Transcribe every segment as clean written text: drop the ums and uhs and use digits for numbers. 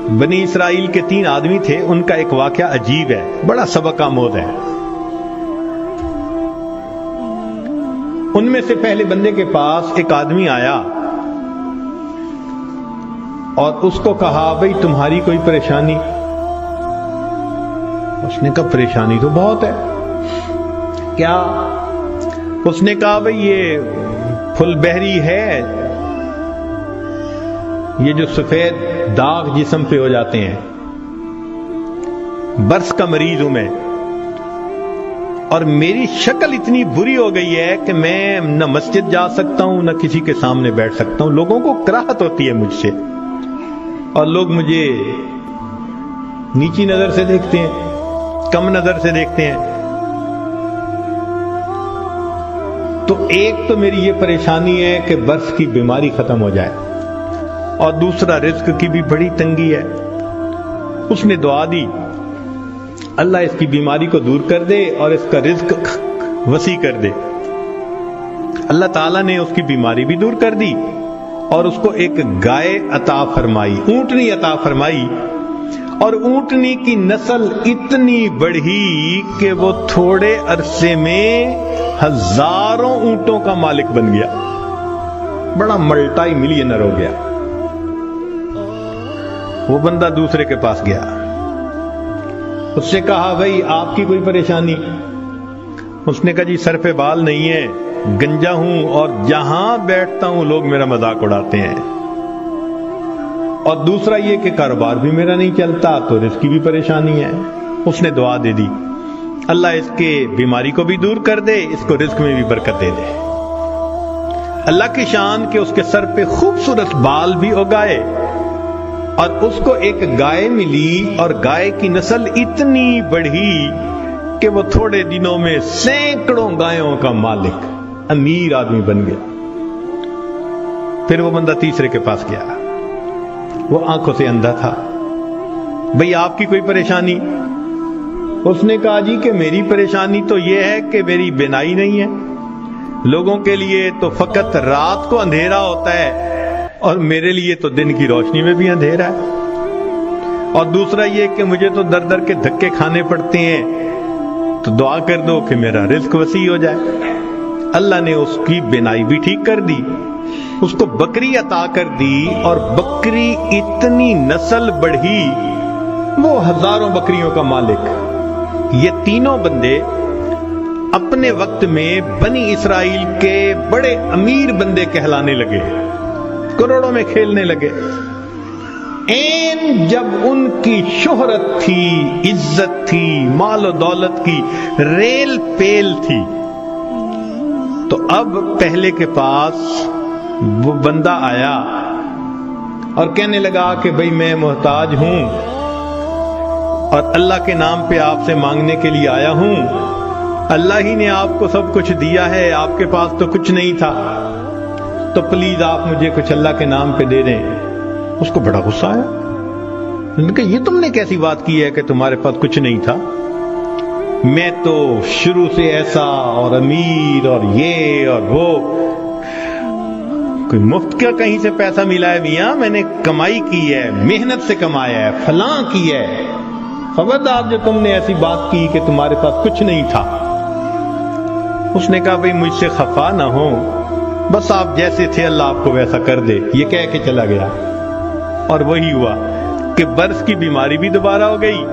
بنی اسرائیل کے 3 آدمی تھے، ان کا ایک واقعہ عجیب ہے، بڑا سبق آموز ہے۔ ان میں سے پہلے بندے کے پاس ایک آدمی آیا اور اس کو کہا بھئی تمہاری کوئی پریشانی؟ اس نے کہا پریشانی تو بہت ہے۔ کیا؟ اس نے کہا بھئی یہ پھل بہری ہے، یہ جو سفید داغ جسم پہ ہو جاتے ہیں، برس کا مریض ہوں میں، اور میری شکل اتنی بری ہو گئی ہے کہ میں نہ مسجد جا سکتا ہوں نہ کسی کے سامنے بیٹھ سکتا ہوں، لوگوں کو کراہت ہوتی ہے مجھ سے، اور لوگ مجھے نیچی نظر سے دیکھتے ہیں، کم نظر سے دیکھتے ہیں۔ تو ایک تو میری یہ پریشانی ہے کہ برس کی بیماری ختم ہو جائے، اور دوسرا رزق کی بھی بڑی تنگی ہے۔ اس نے دعا دی اللہ اس کی بیماری کو دور کر دے اور اس کا رزق وسیع کر دے۔ اللہ تعالیٰ نے اس کی بیماری بھی دور کر دی اور اس کو ایک گائے عطا فرمائی، اونٹنی عطا فرمائی، اور اونٹنی کی نسل اتنی بڑھی کہ وہ تھوڑے عرصے میں ہزاروں اونٹوں کا مالک بن گیا، بڑا ملٹائی ملینر ہو گیا۔ وہ بندہ دوسرے کے پاس گیا، اس سے کہا بھئی آپ کی کوئی پریشانی؟ اس نے کہا جی سر پہ بال نہیں ہے، گنجا ہوں، اور جہاں بیٹھتا ہوں لوگ میرا مذاق اڑاتے ہیں، اور دوسرا یہ کہ کاروبار بھی میرا نہیں چلتا، تو رزق کی بھی پریشانی ہے۔ اس نے دعا دے دی اللہ اس کے بیماری کو بھی دور کر دے، اس کو رزق میں بھی برکت دے دے۔ اللہ کی شان کہ اس کے سر پہ خوبصورت بال بھی اگائے، اور اس کو ایک گائے ملی، اور گائے کی نسل اتنی بڑھی کہ وہ تھوڑے دنوں میں سینکڑوں گایوں کا مالک، امیر آدمی بن گیا۔ پھر وہ بندہ تیسرے کے پاس گیا، وہ آنکھوں سے اندھا تھا، بھئی آپ کی کوئی پریشانی؟ اس نے کہا جی کہ میری پریشانی تو یہ ہے کہ میری بینائی نہیں ہے، لوگوں کے لیے تو فقط رات کو اندھیرا ہوتا ہے اور میرے لیے تو دن کی روشنی میں بھی اندھیرا ہے، اور دوسرا یہ کہ مجھے تو در در کے دھکے کھانے پڑتے ہیں، تو دعا کر دو کہ میرا رزق وسیع ہو جائے۔ اللہ نے اس کی بینائی بھی ٹھیک کر دی، اس کو بکری عطا کر دی، اور بکری اتنی نسل بڑھی وہ ہزاروں بکریوں کا مالک۔ یہ تینوں بندے اپنے وقت میں بنی اسرائیل کے بڑے امیر بندے کہلانے لگے، کروڑوں میں کھیلنے لگے۔ جب ان کی شہرت تھی، عزت تھی، مال و دولت کی ریل پیل تھی، تو اب پہلے کے پاس وہ بندہ آیا اور کہنے لگا کہ بھئی میں محتاج ہوں اور اللہ کے نام پہ آپ سے مانگنے کے لیے آیا ہوں، اللہ ہی نے آپ کو سب کچھ دیا ہے، آپ کے پاس تو کچھ نہیں تھا، تو پلیز آپ مجھے کچھ اللہ کے نام پہ دے دیں۔ اس کو بڑا غصہ آیا، انہوں نے کہا یہ تم نے کیسی بات کی ہے کہ تمہارے پاس کچھ نہیں تھا؟ میں تو شروع سے ایسا اور امیر اور یہ اور وہ، کوئی مفت کا کہیں سے پیسہ ملا ہے میاں؟ میں نے کمائی کی ہے، محنت سے کمایا ہے، فلاں کی ہے، خبردار جو تم نے ایسی بات کی کہ تمہارے پاس کچھ نہیں تھا۔ اس نے کہا بھئی مجھ سے خفا نہ ہو، بس آپ جیسے تھے اللہ آپ کو ویسا کر دے، یہ کہہ کے چلا گیا۔ اور وہی ہوا کہ برس کی بیماری بھی دوبارہ ہو گئی،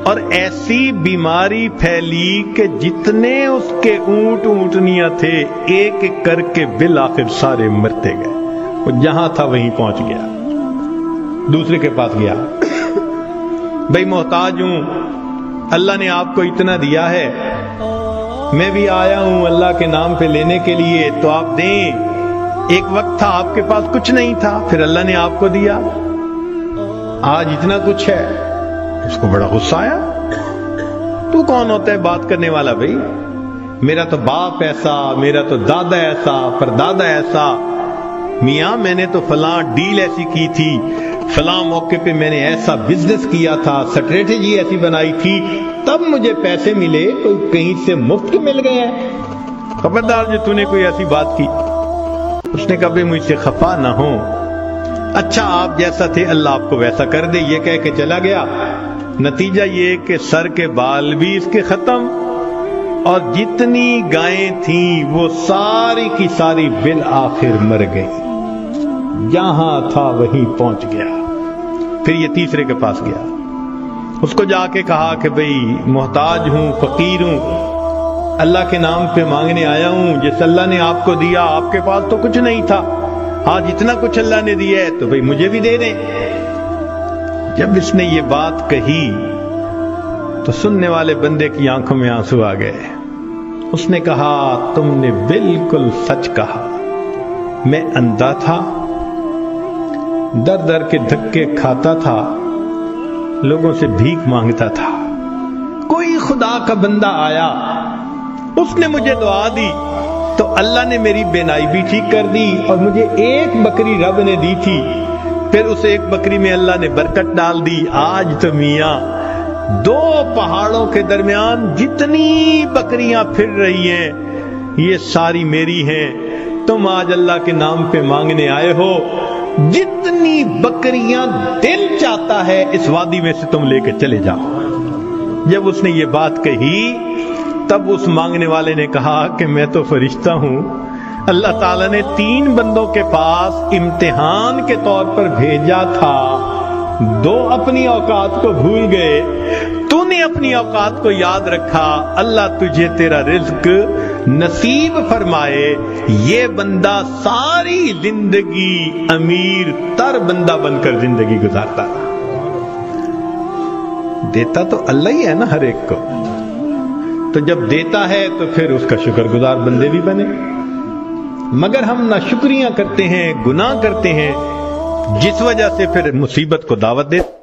اور ایسی بیماری پھیلی کہ جتنے اس کے اونٹ اونٹنیاں تھے ایک ایک کر کے بالآخر سارے مرتے گئے۔ وہ جہاں تھا وہیں پہنچ گیا، دوسرے کے پاس گیا، بھئی محتاج ہوں، اللہ نے آپ کو اتنا دیا ہے، میں بھی آیا ہوں اللہ کے نام پہ لینے کے لیے، تو آپ دیں۔ ایک وقت تھا آپ کے پاس کچھ نہیں تھا، پھر اللہ نے آپ کو دیا، آج اتنا کچھ ہے۔ اس کو بڑا غصہ آیا، تو کون ہوتا ہے بات کرنے والا؟ بھائی میرا تو باپ ایسا، میرا تو دادا ایسا، پردادا ایسا، میاں میں نے تو فلاں ڈیل ایسی کی تھی، فلاں موقع پہ میں نے ایسا بزنس کیا تھا، اسٹریٹجی ایسی بنائی تھی، تب مجھے پیسے ملے، کوئی کہیں سے مفت مل گئے ہیں؟ خبردار جو تو نے کوئی ایسی بات کی۔ اس نے کہا بھائی مجھ سے خفا نہ ہو، اچھا آپ جیسا تھے اللہ آپ کو ویسا کر دے، یہ کہہ کے چلا گیا۔ نتیجہ یہ کہ سر کے بال بھی اس کے ختم، اور جتنی گائیں تھیں وہ ساری کی ساری بالآخر مر گئی، جہاں تھا وہیں پہنچ گیا۔ پھر یہ تیسرے کے پاس گیا، اس کو جا کے کہا کہ بھئی محتاج ہوں، فقیر ہوں، اللہ کے نام پہ مانگنے آیا ہوں، جس اللہ نے آپ کو دیا، آپ کے پاس تو کچھ نہیں تھا، ہاں جتنا کچھ اللہ نے دیا ہے تو بھئی مجھے بھی دے دیں۔ جب اس نے یہ بات کہی تو سننے والے بندے کی آنکھوں میں آنسو آ گئے۔ اس نے کہا تم نے بالکل سچ کہا، میں اندھا تھا، در در کے دھکے کھاتا تھا، لوگوں سے بھیک مانگتا تھا، کوئی خدا کا بندہ آیا، اس نے مجھے دعا دی تو اللہ نے میری بینائی بھی ٹھیک کر دی، اور مجھے ایک بکری رب نے دی تھی، پھر اس ایک بکری میں اللہ نے برکت ڈال دی۔ آج تو میاں دو پہاڑوں کے درمیان جتنی بکریاں پھر رہی ہیں یہ ساری میری ہیں، تم آج اللہ کے نام پہ مانگنے آئے ہو، جتنی بکریاں دل چاہتا ہے اس وادی میں سے تم لے کے چلے جاؤ۔ جب اس نے یہ بات کہی تب اس مانگنے والے نے کہا کہ میں تو فرشتہ ہوں، اللہ تعالیٰ نے 3 بندوں کے پاس امتحان کے طور پر بھیجا تھا، 2 اپنی اوقات کو بھول گئے، تو نے اپنی اوقات کو یاد رکھا، اللہ تجھے تیرا رزق نصیب فرمائے۔ یہ بندہ ساری زندگی امیر تر بندہ بن کر زندگی گزارتا، دیتا تو اللہ ہی ہے نا ہر ایک کو، تو جب دیتا ہے تو پھر اس کا شکر گزار بندے بھی بنے۔ مگر ہم ناشکریاں کرتے ہیں، گناہ کرتے ہیں، جس وجہ سے پھر مصیبت کو دعوت دیتے